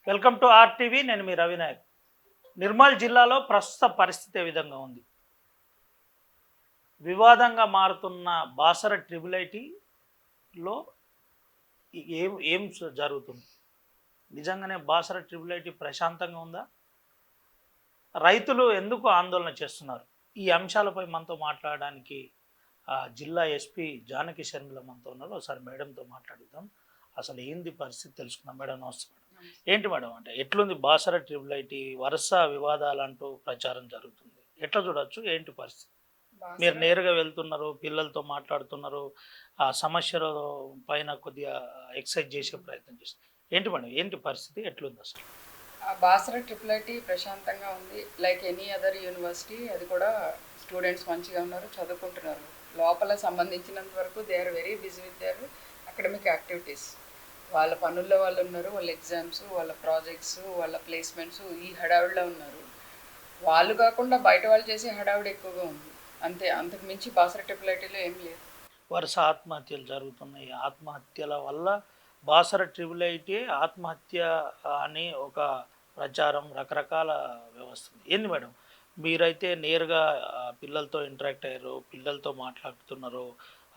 Welcome to RTV. నేను మీ రవినాయక్. నిర్మల్ జిల్లాలో ప్రస్తుత పరిస్థితి ఏ విధంగా ఉంది? వివాదంగా మారుతున్న బాసర ట్రిపుల్ ఐటీలో ఏం ఏం జరుగుతుంది? నిజంగానే బాసర ట్రిపుల్ ఐటీ ప్రశాంతంగా ఉందా? రైతులు ఎందుకు ఆందోళన చేస్తున్నారు? ఈ అంశాలపై మనతో మాట్లాడడానికి జిల్లా ఎస్పీ జానకి శర్మిల మనతో ఉన్నారు. ఒకసారి మేడంతో మాట్లాడుదాం. అసలు ఏంది పరిస్థితి తెలుసుకుందాం. మేడం నమస్తే. మేడం ఏంటి మేడం అంటే ఎట్లుంది బాసర ట్రిపుల్ ఐటీ వరుస వివాదాలంటూ ప్రచారం జరుగుతుంది, ఎట్లా చూడొచ్చు? ఏంటి పరిస్థితి? మీరు నేరుగా వెళ్తున్నారు, పిల్లలతో మాట్లాడుతున్నారు, ఆ సమస్యల పైన కొద్దిగా ఎక్సైజ్ చేసే ప్రయత్నం చేస్తారు. ఏంటి మేడం, ఏంటి పరిస్థితి, ఎట్లుంది అసలు? బాసర ట్రిపుల్ ఐటీ ప్రశాంతంగా ఉంది. Like any other university. అది కూడా స్టూడెంట్స్ మంచిగా ఉన్నారు, చదువుకుంటున్నారు. లోపల సంబంధించినంత వరకు they are very busy with their academic activities. వాళ్ళ పనుల్లో వాళ్ళు ఉన్నారు, వాళ్ళ ఎగ్జామ్స్, వాళ్ళ ప్రాజెక్ట్స్, వాళ్ళ ప్లేస్మెంట్స్ ఈ హడావిడిలో ఉన్నారు. వాళ్ళు కాకుండా బయట వాళ్ళు చేసే హడావిడి ఎక్కువగా ఉంది. అంతే, అంతకు మించి బాసర ట్రిపుల్ ఐటీలో ఏం లేదు. వరుస ఆత్మహత్యలు జరుగుతున్నాయి. ఆత్మహత్యల వల్ల బాసర ట్రిపుల్ ఐటీ ఆత్మహత్య అని ఒక ప్రచారం, రకరకాల వ్యవస్థ ఏంది మేడం? మీరైతే నేరుగా పిల్లలతో ఇంటరాక్ట్ అయ్యారు, పిల్లలతో మాట్లాడుతున్నారు,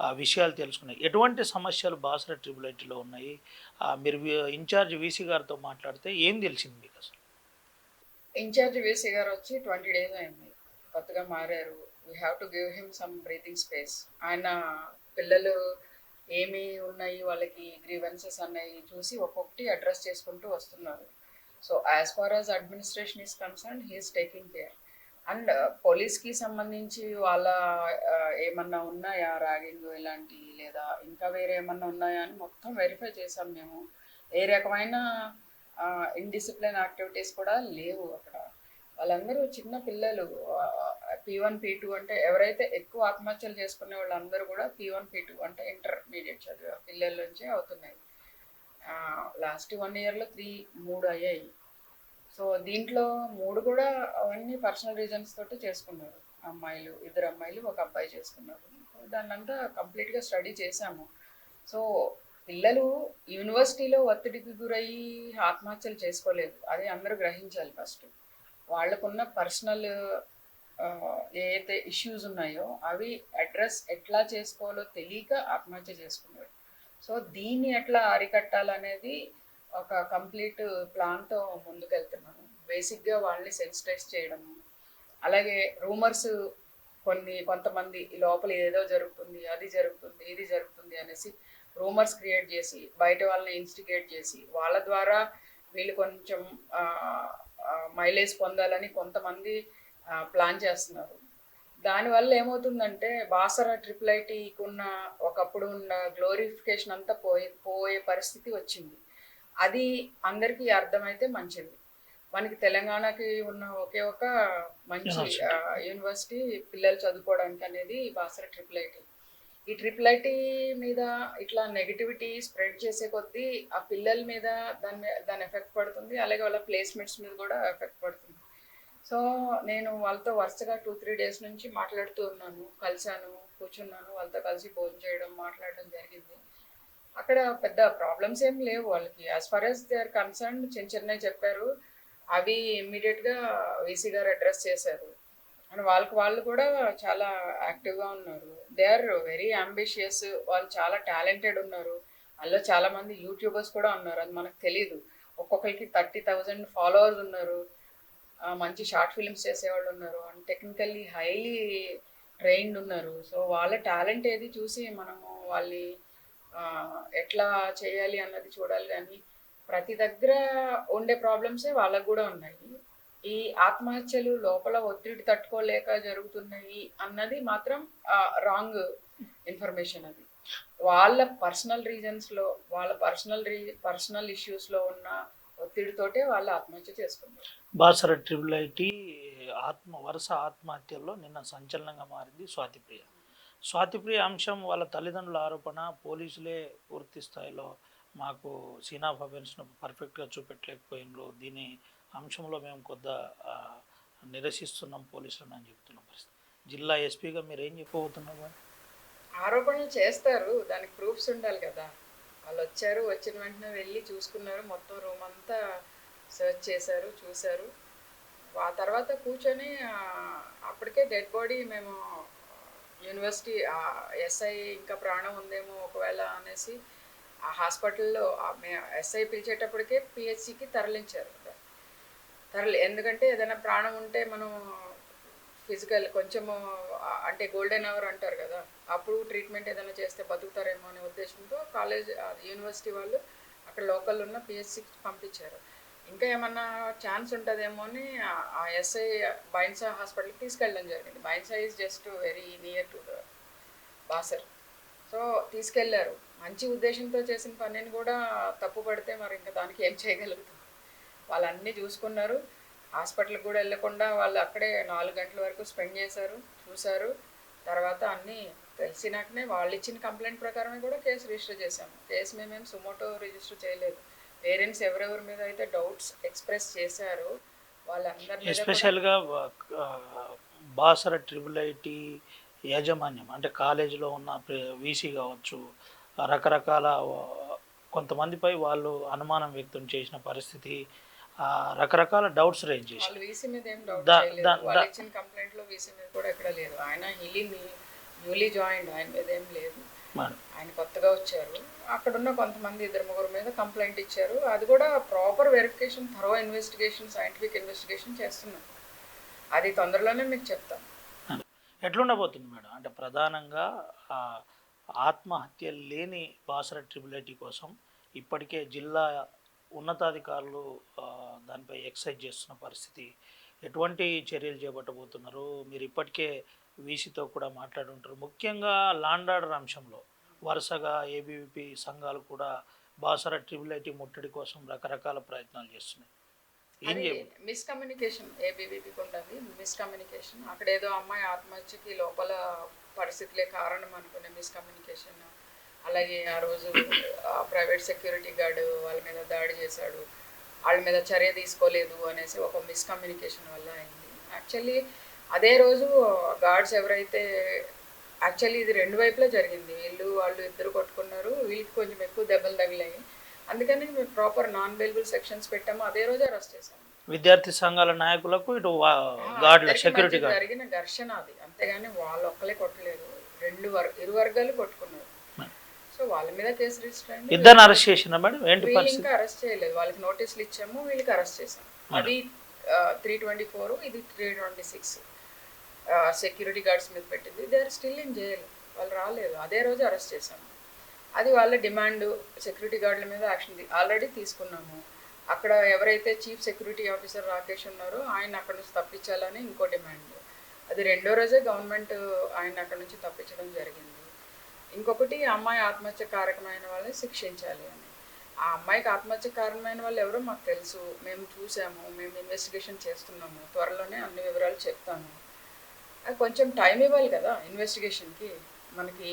ఆ విషయాలు తెలుసుకున్నాయి. ఎటువంటి సమస్యలు బాసర ట్రిపుల్ ఐటీలో ఉన్నాయి? మీరు ఇన్ఛార్జ్ వీసీ గారితో మాట్లాడితే ఏం తెలిసింది మీకు అసలు? ఇన్ఛార్జ్ వీసీ గారు వచ్చి 20 days అయింది, కొత్తగా మారారు. We have to give him some breathing space. ఆయన పిల్లలు ఏమి ఉన్నాయి, వాళ్ళకి గ్రీవెన్సెస్ అన్నవి చూసి ఒక్కొక్కటి అడ్రస్ చేసుకుంటూ వస్తున్నారు. So as far as administration is concern he is taking care. And పోలీస్కి సంబంధించి వాళ్ళ ఏమన్నా ఉన్నాయా, ర్యాగింగ్ ఇలాంటి, లేదా ఇంకా వేరే ఏమన్నా ఉన్నాయా అని మొత్తం వెరిఫై చేసాం మేము. ఏ రకమైన ఇన్డిసిప్లిన్ యాక్టివిటీస్ కూడా లేవు అక్కడ. వాళ్ళందరూ చిన్న పిల్లలు. P1 P2 అంటే ఎవరైతే ఎక్కువ ఆత్మహత్యలు చేసుకునే వాళ్ళందరూ కూడా P1 P2 అంటే ఇంటర్మీడియట్ చదివే పిల్లల నుంచే అవుతున్నాయి. లాస్ట్ 1 yearలో 3 అయ్యాయి. సో దీంట్లో 3 కూడా అవన్నీ పర్సనల్ రీజన్స్ తోటి చేసుకున్నారు. అమ్మాయిలు, 2 అమ్మాయిలు, 1 అబ్బాయి చేసుకున్నారు. దాన్నంతా కంప్లీట్గా స్టడీ చేశాము. సో పిల్లలు యూనివర్సిటీలో ఒత్తిడికి గురయ్యి ఆత్మహత్యలు చేసుకోలేదు, అది అందరూ గ్రహించాలి ఫస్ట్. వాళ్ళకున్న పర్సనల్ ఏదైతే ఇష్యూస్ ఉన్నాయో అవి అడ్రస్ ఎట్లా చేసుకోవాలో తెలియక ఆత్మహత్య చేసుకున్నారు. సో దీన్ని ఎట్లా అరికట్టాలనేది ఒక కంప్లీట్ ప్లాన్తో ముందుకెళ్తున్నాను. బేసిక్గా వాళ్ళని సెన్సిటైజ్ చేయడము, అలాగే రూమర్స్ కొంతమంది లోపల ఏదో జరుగుతుంది, అది జరుగుతుంది, ఇది జరుగుతుంది అనేసి రూమర్స్ క్రియేట్ చేసి బయట వాళ్ళని ఇన్స్టిగేట్ చేసి వాళ్ళ ద్వారా వీళ్ళు కొంచెం మైలేజ్ పొందాలని కొంతమంది ప్లాన్ చేస్తున్నారు. దానివల్ల ఏమవుతుందంటే బాసర ట్రిపుల్ ఐటీకి ఒకప్పుడు ఉన్న గ్లోరిఫికేషన్ అంతా పోయే పరిస్థితి వచ్చింది. అది అందరికీ అర్థమైతే మంచిది. మనకి తెలంగాణకి ఉన్న ఒకే ఒక మంచి యూనివర్సిటీ పిల్లలు చదువుకోవడానికి అనేది బాసర ట్రిపుల్ ఐటీ. ఈ ట్రిపుల్ ఐటీ మీద ఇట్లా నెగిటివిటీ స్ప్రెడ్ చేసే కొద్దీ ఆ పిల్లల మీద దాని ఎఫెక్ట్ పడుతుంది, అలాగే వాళ్ళ ప్లేస్మెంట్స్ మీద కూడా ఎఫెక్ట్ పడుతుంది. సో నేను వాళ్ళతో వరుసగా 2-3 days నుంచి మాట్లాడుతూ ఉన్నాను, కలిశాను, కూర్చున్నాను, వాళ్ళతో కలిసి భోజనం చేయడం, మాట్లాడడం జరిగింది. అక్కడ పెద్ద ప్రాబ్లమ్స్ ఏం లేవు వాళ్ళకి. As far as they are concern చిన్నవి చెప్పారు, అవి ఇమ్మీడియట్గా వీసీ గారు అడ్రస్ చేశారు. అండ్ వాళ్ళు కూడా చాలా యాక్టివ్గా ఉన్నారు. They are very ambitious. వాళ్ళు చాలా టాలెంటెడ్ ఉన్నారు. అందులో చాలామంది యూట్యూబర్స్ కూడా ఉన్నారు, అది మనకు తెలీదు. ఒక్కొక్కరికి 30,000 ఫాలోవర్స్ ఉన్నారు. మంచి షార్ట్ ఫిల్మ్స్ చేసేవాళ్ళు ఉన్నారు, అండ్ టెక్నికల్లీ హైలీ ట్రైన్డ్ ఉన్నారు. సో వాళ్ళ టాలెంట్ ఏది చూసి మనము వాళ్ళని ఎట్లా చేయాలి అన్నది చూడాలి. కానీ ప్రతి దగ్గర ఉండే ప్రాబ్లమ్సే వాళ్ళకు కూడా ఉన్నాయి. ఈ ఆత్మహత్యలు లోపల ఒత్తిడి తట్టుకోలేక జరుగుతున్నాయి అన్నది మాత్రం రాంగ్ ఇన్ఫర్మేషన్. అది వాళ్ళ పర్సనల్ రీజన్స్లో, వాళ్ళ పర్సనల్ ఇష్యూస్లో ఉన్న ఒత్తిడితోటే వాళ్ళు ఆత్మహత్య చేసుకున్నారు. బాసర ట్రిపుల్ ఐటీ వరుస ఆత్మహత్యల్లో నిన్న సంచలనంగా మారింది స్వాతిప్రియ అంశం. వాళ్ళ తల్లిదండ్రుల ఆరోపణ, పోలీసులే పూర్తి స్థాయిలో మాకు సీన్ ఆఫ్ అఫెన్స్ను పర్ఫెక్ట్గా చూపెట్టలేకపోయినారు, దీని అంశంలో మేము కొద్దిగా నిరసిస్తున్నాం పోలీసులను అని చెప్తున్న పరిస్థితి. జిల్లా ఎస్పీగా మీరు ఏం చెప్పబోతున్నారు? ఆరోపణలు చేస్తారు, దానికి ప్రూఫ్స్ ఉండాలి కదా. వాళ్ళు వచ్చారు, వచ్చిన వెంటనే వెళ్ళి చూసుకున్నారు, మొత్తం రూమ్ అంతా సర్చ్ చేశారు, చూశారు. ఆ తర్వాత కూర్చొని అప్పటికే డెడ్ బాడీ మేము యూనివర్సిటీ ఎస్ఐ ఇంకా ప్రాణం ఉందేమో ఒకవేళ అనేసి ఆ హాస్పిటల్లో ఎస్ఐ పిలిచేటప్పటికే పిహెచ్సికి తరలించారు. ఎందుకంటే ఏదైనా ప్రాణం ఉంటే మనం ఫిజికల్ కొంచెము అంటే గోల్డెన్ అవర్ అంటారు కదా, అప్పుడు ట్రీట్మెంట్ ఏదైనా చేస్తే బతుకుతారేమో అనే ఉద్దేశంతో యూనివర్సిటీ వాళ్ళు అక్కడ లోకల్ ఉన్న పిహెచ్సికి పంపించారు. ఇంకా ఏమన్నా ఛాన్స్ ఉంటుందేమో అని ఆ ఎస్ఐ బైన్సా హాస్పిటల్కి తీసుకెళ్ళడం జరిగింది. Bhainsa is just very near to the Basar. So తీసుకెళ్లారు. మంచి ఉద్దేశంతో చేసిన పనిని కూడా తప్పు పడితే మరి ఇంకా దానికి ఏం చేయగలుగుతాం. వాళ్ళన్నీ చూసుకున్నారు. హాస్పిటల్కి కూడా వెళ్ళకుండా వాళ్ళు అక్కడే 4 గంటల వరకు స్పెండ్ చేశారు, చూశారు. తర్వాత అన్నీ తెలిసినాకనే వాళ్ళు ఇచ్చిన కంప్లైంట్ ప్రకారమే కూడా కేసు రిజిస్టర్ చేశాము. కేసు మేమేం సుమోటో రిజిస్టర్ చేయలేదు. పేరెంట్స్ ఎవరెవరి మీద అయితే డౌట్స్ ఎక్స్ప్రెస్ చేశారో వాళ్ళందరి మీద ఎస్పెషల్గా బాసర ట్రిపుల్ ఐటీ యాజమాన్యం అంటే కాలేజీలో ఉన్న వీసీ కావచ్చు, రకరకాల కొంతమందిపై వాళ్ళు అనుమానం వ్యక్తం చేసిన పరిస్థితి, రకరకాల డౌట్స్ రేజ్ చేసి వాళ్ళు వీసీ మీద ఏం డౌట్ చేయలేదు. వాళ్ళు ఇచ్చిన కంప్లైంట్లో వీసీ మీద కూడా ఎక్కడ లేదు. ఆయన న్యూలీ జాయిన్డ్, ఆయన మీద ఏం లేదు. ఆయన కొత్తగా వచ్చారు. అక్కడున్న కొంతమంది 2-3 మీద కంప్లైంట్ ఇచ్చారు. అది కూడా proper verification, thorough investigation, scientific investigation చేస్తున్నాం. అది తొందరలోనే మీకు చెప్తాం. ఎట్లుండబోతుంది మేడం? అంటే ప్రధానంగా ఆత్మహత్య లేని బాసర ట్రిపుల్ ఐటీ కోసం ఇప్పటికే జిల్లా ఉన్నతాధికారులు దానిపై ఎక్సైజ్ చేస్తున్న పరిస్థితి. ఎటువంటి చర్యలు చేపట్టబోతున్నారు? మీరు ఇప్పటికే వీసీతో కూడా మాట్లాడి ఉంటారు. ముఖ్యంగా లాండ్ ఆర్డర్ అంశంలో వరుసగా ఏబీవీపీ సంఘాలు కూడా బాసర ట్రిపుల్ ఐటీ ముట్టడి కోసం రకరకాల ప్రయత్నాలు చేస్తున్నాయి. మిస్కమ్యూనికేషన్ ఏబీవీపీకి ఉంటుంది. మిస్కమ్యూనికేషన్ అక్కడ ఏదో అమ్మాయి ఆత్మహత్యకి లోపల పరిస్థితులే కారణం అనుకునే మిస్కమ్యూనికేషన్. అలాగే ఆ రోజు ప్రైవేట్ సెక్యూరిటీ గార్డు వాళ్ళ మీద దాడి చేశాడు, వాళ్ళ మీద చర్య తీసుకోలేదు అనేసి ఒక మిస్కమ్యూనికేషన్ వల్ల అయింది. యాక్చువల్లీ అదే రోజు గార్డ్స్ ఎవరైతే యాక్చువల్లీ ఇది 2 వైపులా జరిగింది. వాళ్ళు ఇద్దరు కొట్టుకున్నారు. వీళ్ళకి కొంచెం ఎక్కువ దెబ్బలు తగిలాయి. అందుకని మేము ప్రాపర్ నాన్ బెయిలబుల్ సెక్షన్స్ పెట్టాము. అదే రోజు అరెస్ట్ చేశాము. విద్యార్థి సంఘాల నాయకులకు ఇటు గార్డుల సెక్యూరిటీ గార్డ్ జరిగిన ఘర్షణ అది, అంతేగాని వాళ్ళు ఒక్కలే కొట్టలేదు. ఇరు వర్గాలు కొట్టుకున్నారు. సో వాళ్ళ మీద కేసు రిజిస్టర్ అయింది. ఇద్దరు అరెస్ట్ చేసిన మేడం? ఏంటి ఇంకా అరెస్ట్ చేయలేదు. వాళ్ళకి నోటీసులు ఇచ్చాము, వీళ్ళకి అరెస్ట్ చేసాము. అది 324, ఇది 326 సెక్యూరిటీ గార్డ్స్ మీద పెట్టింది. They are still in jail. వాళ్ళు రాలేదు. అదే రోజు అరెస్ట్ చేశాము. అది వాళ్ళ డిమాండ్. సెక్యూరిటీ గార్డుల మీద యాక్షన్ ఆల్రెడీ తీసుకున్నాము. అక్కడ ఎవరైతే చీఫ్ సెక్యూరిటీ ఆఫీసర్ రాకేష్ ఉన్నారో ఆయన అక్కడ నుంచి తప్పించాలని ఇంకో డిమాండ్. అది 2వ రోజే గవర్నమెంట్ ఆయన అక్కడ నుంచి తప్పించడం జరిగింది. ఇంకొకటి అమ్మాయి ఆత్మహత్య కారకమైన వాళ్ళని శిక్షించాలి అని. ఆ అమ్మాయికి ఆత్మహత్య కారణమైన వాళ్ళు ఎవరో మాకు తెలుసు, మేము చూసాము, మేము ఇన్వెస్టిగేషన్ చేస్తున్నాము. త్వరలోనే అన్ని వివరాలు చెప్తాను. అది కొంచెం టైం ఇవ్వాలి కదా ఇన్వెస్టిగేషన్కి. మనకి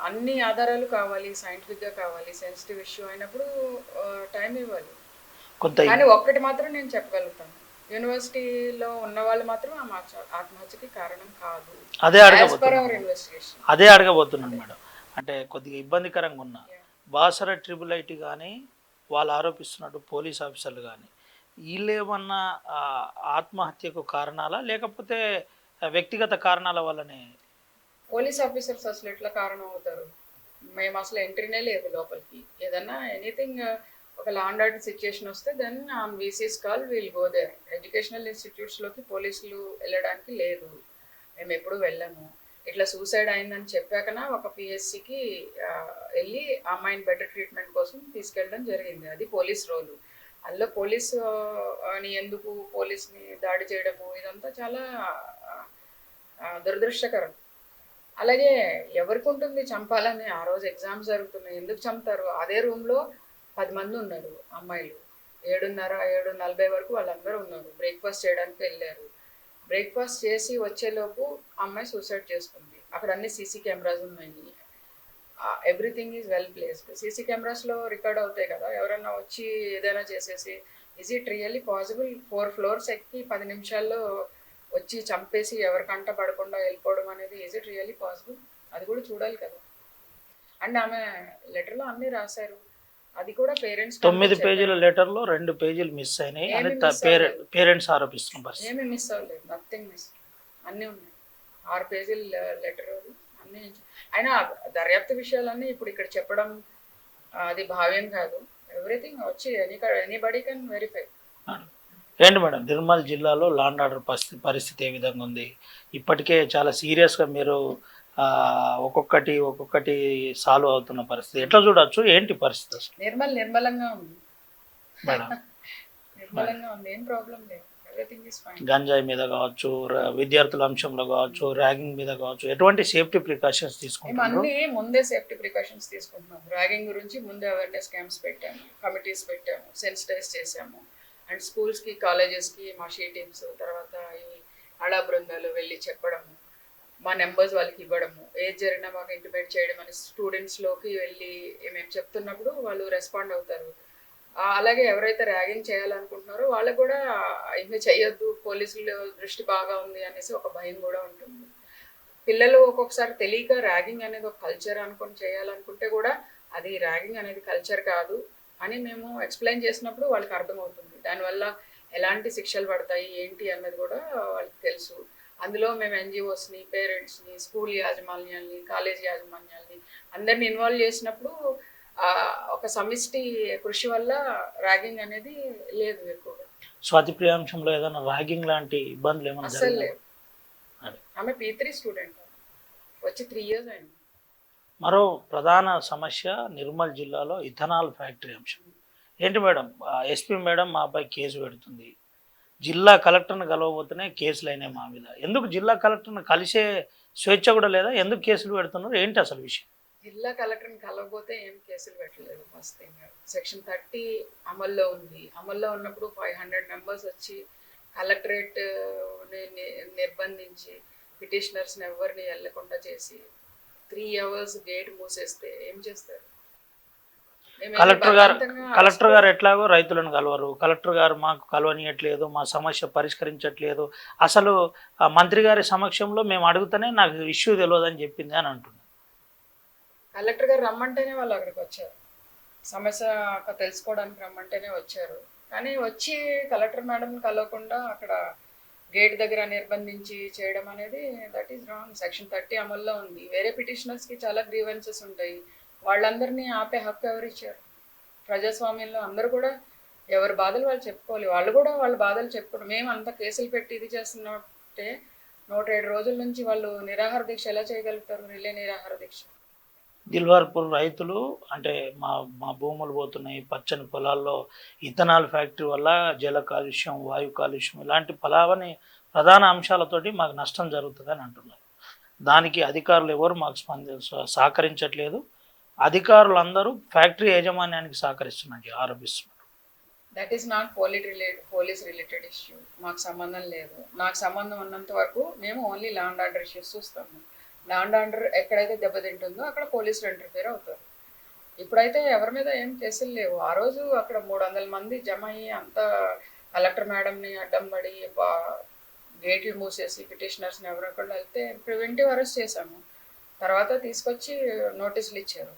అన్ని ఆధారాలు కావాలి, సైంటిఫిక్గా కావాలి. సెన్సిటివ్ ఇష్యూ అయినప్పుడు టైం ఇవ్వాలి. కానీ ఒక్కటి మాత్రం నేను చెప్పగలుగుతాను, యూనివర్సిటీలో ఉన్న వాళ్ళు మాత్రం ఆత్మహత్యకి కారణం కాదు. అదే అడగబోతున్నాను మేడం. అంటే కొద్దిగా ఇబ్బందికరంగా ఉన్న బాసర ట్రిపుల్ ఐటీ కానీ వాళ్ళు ఆరోపిస్తున్నట్టు పోలీస్ ఆఫీసర్లు కానీ వీళ్ళు ఏమన్నా ఆత్మహత్యకు కారణాలా లేకపోతే వ్యక్తిగత కారణాల వల్లనే? పోలీస్ ఆఫీసర్స్ అసలు ఎట్లా కారణం అవుతారు? మేము అసలు ఎంట్రీనే లేదు లోపలికి. ఏదన్నా ఎనీథింగ్ ఒక లాండ్ ఆర్డర్ సిచ్యుయేషన్ వస్తే then on VC's call we'll go there. Educational ఇన్స్టిట్యూట్స్లోకి పోలీసులు వెళ్ళడానికి లేదు, మేము ఎప్పుడు వెళ్ళాము. ఇట్లా సూసైడ్ అయిందని చెప్పాకనా ఒక పిహెచ్సికి వెళ్ళి అమ్మాయిని బెటర్ ట్రీట్మెంట్ కోసం తీసుకెళ్ళడం జరిగింది. అది పోలీస్ రోలు. అందులో పోలీసు అని ఎందుకు పోలీస్ని దాడి చేయడము ఇదంతా చాలా దురదృష్టకరం. అలాగే ఎవరికి ఉంటుంది చంపాలని? ఆ రోజు ఎగ్జామ్స్ జరుగుతున్నాయి, ఎందుకు చంపుతారు? అదే రూమ్లో 10 మంది ఉన్నారు అమ్మాయిలు. 7:30, 7:40 వరకు వాళ్ళందరూ ఉన్నారు. బ్రేక్ఫాస్ట్ చేయడానికి వెళ్ళారు. బ్రేక్ఫాస్ట్ చేసి వచ్చేలోపు అమ్మాయి సూసైడ్ చేసుకుంది. అక్కడ అన్ని సీసీ కెమెరాస్ ఉన్నాయి. Everything is well placed. CC కెమెరాస్లో రికార్డ్ అవుతాయి కదా. ఎవరైనా వచ్చి ఏదైనా చేసేసి is it really possible? 4 floors ఎక్కి 10 నిమిషాల్లో వచ్చి చంపేసి ఎవరికంట పడకుండా వెళ్ళిపోవడం అనేది ఈజ్ ఇట్ రియల్లీ పాసిబుల్? అది కూడా చూడాలి కదా. అండ్ ఆమె లెటర్లో అన్నీ రాశారు. అది కూడా పేరెంట్స్ 9 పేజీల లెటర్లో 2 పేజీలు మిస్ అయినాయి అని ఏమీ miss అవ్వలేదు. పేరెంట్స్ ఆరోపిస్తున్న పరిస్థితి. ఏమీ మిస్ అవ్వలేదు, నథింగ్ మిస్, అన్నీ ఉన్నాయి. 6 పేజీల లెటర్ అన్నీ. అయినా దర్యాప్తు విషయాలన్నీ ఇప్పుడు ఇక్కడ చెప్పడం అది భావ్యం కాదు. ఎవ్రీథింగ్ వచ్చి ఎనీబడీ కెన్ వెరిఫై. ఏంటి మేడం, నిర్మల్ జిల్లాలో లా అండ్ ఆర్డర్ పరిస్థితి ఏ విధంగా ఉంది? ఇప్పటికే చాలా సీరియస్గా మీరు ఒక్కొక్కటి సాల్వ్ అవుతున్న పరిస్థితి ఎట్లా చూడొచ్చు? ఏంటి పరిస్థితి అసలు నిర్మలంగా ఉంది మేడం? నిర్మలంగా ఉంది, ఏం ప్రాబ్లం లేదు, ఎవ్రీథింగ్ ఇస్ ఫైన్. గంజాయి మీద కావచ్చు, విద్యార్థుల అంశంలో కావచ్చు, ర్యాగింగ్ మీద కావచ్చు, ఎటువంటి సేఫ్టీ ప్రికాషన్స్ మేము తీసుకుంటున్నారు? అన్ని ముందే సేఫ్టీ ప్రికాషన్స్ తీసుకుంటున్నాం. ర్యాగింగ్ గురించి ముందే అవేర్నెస్ క్యాంప్స్ పెట్టాము, కమిటీస్ పెట్టాము, సెన్సిటైజ్ చేసాము. అండ్ స్కూల్స్కి కాలేజెస్కి మా షీ టీమ్స్, తర్వాత ఈ ఆడా బృందాలు వెళ్ళి చెప్పడము, మా నెంబర్స్ వాళ్ళకి ఇవ్వడము, ఏది జరిగినా మాకు ఇంటిమేట్ చేయడం అని స్టూడెంట్స్లోకి వెళ్ళి మేము చెప్తున్నప్పుడు వాళ్ళు రెస్పాండ్ అవుతారు. అలాగే ఎవరైతే ర్యాగింగ్ చేయాలనుకుంటున్నారో వాళ్ళకు కూడా ఇంకా చేయొద్దు, పోలీసుల దృష్టి బాగా ఉంది అనేసి ఒక భయం కూడా ఉంటుంది. పిల్లలు ఒక్కొక్కసారి తెలియక ర్యాగింగ్ అనేది ఒక కల్చర్ అనుకొని చేయాలనుకుంటే కూడా అది ర్యాగింగ్ అనేది కల్చర్ కాదు అని మేము ఎక్స్ప్లెయిన్ చేసినప్పుడు వాళ్ళకి అర్థమవుతుంది. దానివల్ల ఎలాంటి శిక్షలు పడతాయి ఏంటి అన్నది కూడా వాళ్ళకి తెలుసు. అందులో మేము ఎన్జిఓస్ని, పేరెంట్స్ని, స్కూల్ యాజమాన్యాల్ని, కాలేజ్ యాజమాన్యాల్ని అందరిని ఇన్వాల్వ్ చేసినప్పుడు ఒక సమిష్టి కృషి వల్ల ర్యాగింగ్ అనేది లేదు ఎక్కువగా. స్వాతి ప్రియాంశంలో ఏదైనా ర్యాగింగ్ లాంటి ఇబ్బందులు ఏమైనా అసలు జరిగాయా? లేదు. ఆమె P3 స్టూడెంట్, వచ్చి 3 years అయింది. మరో ప్రధాన సమస్య నిర్మల్ జిల్లాలో ఇథనాల్ ఫ్యాక్టరీ అంశం. ఏంటి మేడం, ఎస్పీ మేడం మా అబ్బాయి కేసు పెడుతుంది, జిల్లా కలెక్టర్ని కలవబోతేనే కేసులు అయినాయి మా మీద. ఎందుకు జిల్లా కలెక్టర్ని కలిసే స్వేచ్ఛ కూడా లేదా? ఎందుకు కేసులు పెడుతున్నారు? ఏంటి అసలు విషయం? జిల్లా కలెక్టర్ని కలవకపోతే ఏం కేసులు పెట్టలేదు. ఫస్ట్ థింగ్, సెక్షన్ 30 అమల్లో ఉంది. అమల్లో ఉన్నప్పుడు 500 members వచ్చి కలెక్టరేట్ నిర్బంధించి పిటిషనర్స్ని ఎవరిని వెళ్ళకుండా చేసి 3 hours గేట్ మూసేస్తే ఏం చేస్తారు? కలెక్టర్ గారు ఎట్లాగో రైతులను కలవరు, కలెక్టర్ గారు మాకు కలవనియట్లేదు, మా సమస్య పరిష్కరించట్లేదు, అసలు మంత్రి గారి సమక్షంలో మేము అడుగుతూనే నాకు ఇష్యూ తెలియదని చెప్పింది అని అంటున్నారు. కలెక్టర్ గారు రమ్మంటేనే వాళ్ళు అక్కడికి వచ్చారు, సమస్య తెలుసుకోవడానికి రమ్మంటేనే వచ్చారు. కానీ వచ్చి కలెక్టర్ మేడం కలవకుండా అక్కడ గేట్ దగ్గర నిర్బంధించి చేయడం అనేది దట్ ఈస్ రాంగ్. సెక్షన్ 30 అమల్లో ఉంది. వేరే పిటిషనర్స్కి చాలా గ్రీవెన్సెస్ ఉంటాయి, వాళ్ళందరినీ ఆపే హక్కు ఎవరు ఇచ్చారు? ప్రజాస్వామ్యంలో అందరూ కూడా ఎవరి బాధలు వాళ్ళు చెప్పుకోవాలి. వాళ్ళు కూడా వాళ్ళ బాధలు చెప్పుకోవడం. మేము అంత కేసులు పెట్టి ఇది చేస్తున్నట్టే 107 రోజుల నుంచి వాళ్ళు నిరాహార దీక్ష ఎలా చేయగలుగుతారు? రిలే నిరాహార దీక్ష. దిల్వార్పూర్ రైతులు అంటే మా భూములు పోతున్నాయి, పచ్చని పొలాల్లో ఇథనాల్ ఫ్యాక్టరీ వల్ల జల కాలుష్యం, వాయు కాలుష్యం ఇలాంటి ప్రధాన అంశాలతోటి మాకు నష్టం జరుగుతుందని అంటున్నారు. దానికి అధికారులు ఎవరు మాకు సహకరించట్లేదు, అధికారులందరూ ఫ్యాక్టరీ యాజమాన్యానికి సహకరిస్తున్నట్టు ఆరోపిస్తున్నారు. That is not police related issue. మాకు సంబంధం లేదు. నాకు సంబంధం ఉన్నంత వరకు మేము only law and order issues చూస్తాము. లా అండ్ ఆర్డర్ ఎక్కడైతే దెబ్బతింటుందో అక్కడ పోలీసులు ఇంటర్ఫియర్ అవుతారు. ఇప్పుడైతే ఎవరి మీద ఏం కేసులు లేవు. ఆ రోజు అక్కడ 300 మంది జమ అయ్యి అంతా కలెక్టర్ మేడంని అడ్డం పడి గేట్లు మూసేసి పిటిషనర్స్ని ఎవరొకళ్ళు వెళ్తే ప్రివెంటివ్ అరెస్ట్ చేశాము. తర్వాత తీసుకొచ్చి నోటీసులు ఇచ్చారు.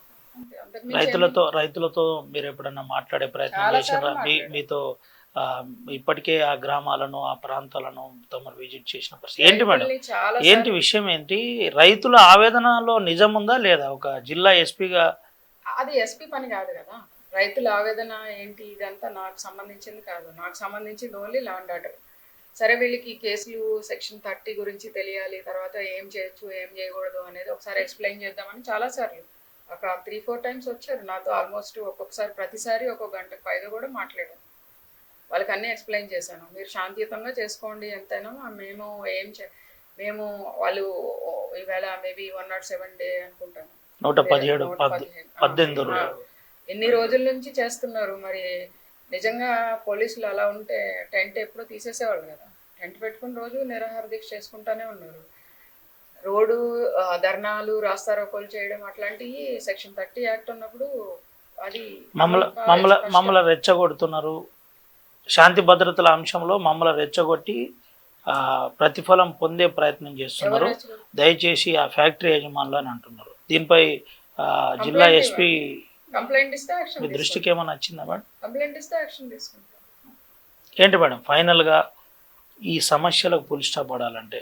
రైతులతో మీరు ఎప్పుడన్నా మాట్లాడే ప్రయత్నం చేశారా? మీతో ఇప్పటికే ఆ గ్రామాలను, ఆ ప్రాంతాలను తమరు విజిట్ చేసిన పరిస్థితి ఏంటి మేడం? ఏంటి విషయం ఏంటి? రైతుల ఆవేదనలో నిజం ఉందా లేదా? ఒక జిల్లా ఎస్పీగా అది ఎస్పీ పని కాదు కదా. రైతుల ఆవేదన ఏంటి ఇదంతా నాకు సంబంధించింది కాదు. నాకు సంబంధించింది ఓన్లీ లా అండ్ ఆర్డర్. సరే, వీళ్ళకి కేసులు సెక్షన్ 30 గురించి తెలియాలి, తర్వాత ఏం చేయొచ్చు ఏం చేయకూడదు అనేది ఒకసారి ఎక్స్ప్లెయిన్ చేద్దామని చాలాసార్లు ఒక 3-4 times వచ్చారు నాతో. ఆల్మోస్ట్ ఒక్కొక్కసారి ప్రతిసారి ఒక్కొక్క గంటకు పైగా కూడా మాట్లాడాను. వాళ్ళకి అన్నీ ఎక్స్ప్లెయిన్ చేశాను. మీరు శాంతియుతంగా చేసుకోండి, ఎంతైనా మేము వాళ్ళు ఈవేళ మేబీ 107 డే అనుకుంటాను, 117 ఎన్ని రోజుల నుంచి చేస్తున్నారు. మరి నిజంగా పోలీసులు అలా ఉంటే టెంట్ ఎప్పుడో తీసేసేవాళ్ళు కదా. టెంట్ పెట్టుకుని రోజు నిరాహార దీక్ష చేసుకుంటానే ఉన్నారు. రోడ్డు ధర్నాలు, రాస్తారోకోలు చేయడం అట్లాంటివి సెక్షన్ 30 యాక్ట్ ఉన్నప్పుడు అది మమ్మల్ని రెచ్చగొడుతున్నారు. శాంతి భద్రతల అంశంలో మమ్మల్ని రెచ్చగొట్టి ప్రతిఫలం పొందే ప్రయత్నం చేస్తున్నారు, దయచేసి ఆ ఫ్యాక్టరీ యజమానులు అని అంటున్నారు. దీనిపై జిల్లా ఎస్పీ కంప్లైంట్ ఇస్తే యాక్షన్ మీ దృష్టికి ఏమైనా వచ్చిందా మేడం? కంప్లైంట్ ఇస్తే యాక్షన్ తీసుకుంటాం. ఏంటి మేడం ఫైనల్గా ఈ సమస్యలకు పులి స్టాప్ పడాలంటే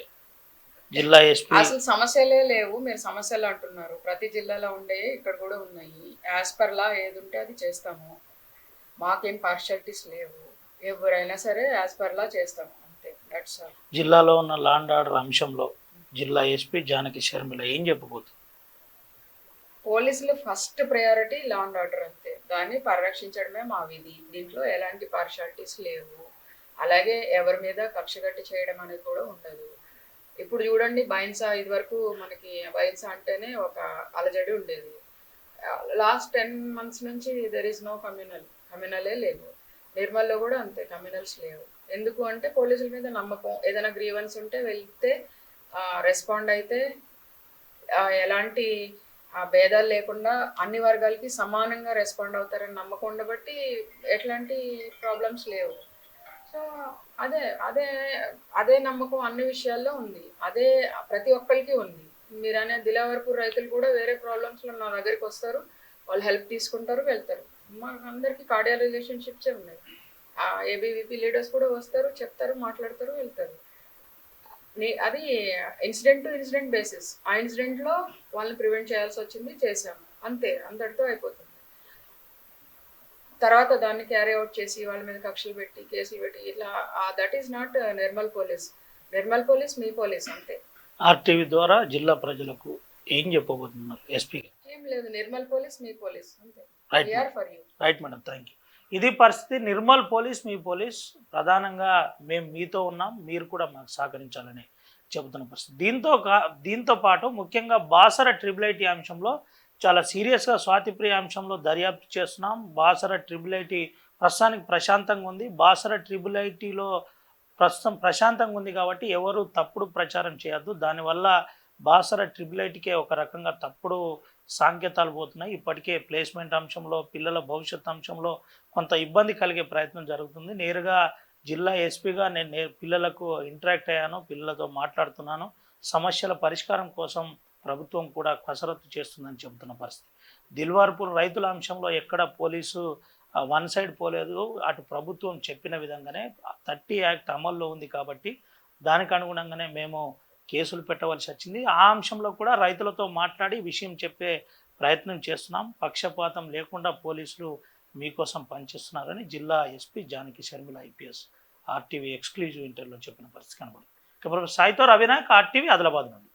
జిల్లా ఎస్పీ అసలు సమస్యలే లేవు, మీరు సమస్యలు అంటున్నారు. ప్రతి జిల్లాలో ఉండే ఇక్కడ కూడా ఉన్నాయి. యాజ్ పర్ లా ఏది ఉంటే అది చేస్తాము. మాకేం పార్షాలిటీస్ లేవు. ఎవరైనా సరే యాజ్ పర్ లా చేస్తాము అంతే. That's all. జిల్లాలో ఉన్న లా అండ్ ఆర్డర్ అంశంలో జిల్లా ఎస్పీ జానకి షర్మిల ఏం చెప్పబోతుంది? పోలీసులు first priority law and order అంతే. దాన్ని పరిరక్షించడమే మా విధి. దీంట్లో ఎలాంటి పార్షాలిటీస్ లేవు. అలాగే ఎవరి మీద కక్ష కట్టి చేయడం అనేది కూడా ఉండదు. ఇప్పుడు చూడండి, బైన్సా ఇది వరకు మనకి బైన్సా అంటేనే ఒక అలజడి ఉండేది. లాస్ట్ 10 months నుంచి దెర్ ఈస్ నో కమ్యూనలే లేవు. నిర్మల్లో కూడా అంతే, కమ్యూనల్స్ లేవు. ఎందుకు అంటే పోలీసుల మీద నమ్మకం. ఏదైనా గ్రీవెన్స్ ఉంటే వెళ్తే రెస్పాండ్ అయితే ఎలాంటి భేదాలు లేకుండా అన్ని వర్గాలకి సమానంగా రెస్పాండ్ అవుతారని నమ్మకం ఉండబట్టి ఎట్లాంటి ప్రాబ్లమ్స్ లేవు. సో అదే అదే అదే నమ్మకం అన్ని విషయాల్లో ఉంది. అదే ప్రతి ఒక్కరికి ఉంది. మీరు అనే దిలావర్పూర్ రైతులు కూడా వేరే ప్రాబ్లమ్స్లో నా దగ్గరికి వస్తారు, వాళ్ళు హెల్ప్ తీసుకుంటారు, వెళ్తారు. మాకు అందరికీ కార్డియల్ రిలేషన్షిప్సే ఉన్నాయి. ఏబీవీపీ లీడర్స్ కూడా వస్తారు, చెప్తారు, మాట్లాడతారు, వెళ్తారు. అది ఇన్సిడెంట్ టు ఇన్సిడెంట్ బేసిస్. ఆ ఇన్సిడెంట్లో వాళ్ళని ప్రివెంట్ చేయాల్సి వచ్చింది, చేసాము అంతే. అంతటితో అయిపోతుంది. తర్వాత దాన్ని క్యారీ అవుట్ చేసి వాళ్ళ మీద కక్షలు పెట్టి కేసులు పెట్టి ఇట్లా that is not Nirmal police. Nirmal police me police అంతే. ఆర్టీవీ ద్వారా జిల్లా ప్రజలకు ఏం చెప్పబోతున్నారు ఎస్పీ? ఏం లేదు, నిర్మల్ పోలీస్ మీ పోలీస్ అంతే. Right for you. Right madam, thank you. ఇది పరిస్థితి. నిర్మల్ పోలీస్ మీ పోలీస్. ప్రధానంగా మేము మీతో ఉన్నాం, మీరు కూడా మాకు సహకరించాలని చెబుతున్న పరిస్థితి. దీంతో పాటు ముఖ్యంగా బాసర ట్రిపుల్ ఐటీ అంశంలో చాలా సీరియస్గా స్వాతిప్రియ అంశంలో దర్యాప్తు చేస్తున్నాం. బాసర ట్రిపుల్ ఐటీ ప్రస్తుతానికి ప్రశాంతంగా ఉంది. బాసర ట్రిపుల్ ఐటీలో ప్రస్తుతం ప్రశాంతంగా ఉంది కాబట్టి ఎవరు తప్పుడు ప్రచారం చేయొద్దు. దానివల్ల బాసర ట్రిపుల్ ఐటీకే ఒక రకంగా తప్పుడు సాంకేతాలు పోతున్నాయి. ఇప్పటికే ప్లేస్మెంట్ అంశంలో, పిల్లల భవిష్యత్ అంశంలో కొంత ఇబ్బంది కలిగే ప్రయత్నం జరుగుతుంది. నేరుగా జిల్లా ఎస్పీగా నేను పిల్లలకు ఇంటరాక్ట్ అయ్యాను, పిల్లలతో మాట్లాడుతున్నాను. సమస్యల పరిష్కారం కోసం ప్రభుత్వం కూడా కసరత్తు చేస్తుందని చెబుతున్న పరిస్థితి. దిల్వార్పూర్ రైతుల అంశంలో ఎక్కడ పోలీసు వన్ సైడ్ పోలేదు. అటు ప్రభుత్వం చెప్పిన విధంగానే 30 యాక్ట్ అమల్లో ఉంది కాబట్టి దానికి అనుగుణంగానే మేము కేసులు పెట్టవలసి వచ్చింది. ఆ అంశంలో కూడా రైతులతో మాట్లాడి విషయం చెప్పే ప్రయత్నం చేస్తున్నాం. పక్షపాతం లేకుండా పోలీసులు మీకోసం పనిచేస్తున్నారని జిల్లా SP Janaki Sharmila IPS RTV exclusive ఇంటర్వ్యూలో చెప్పిన పరిస్థితి కనబడింది. సాయితో రవినాయక్, ఆర్టీవీ, ఆదిలాబాద్ నుండి.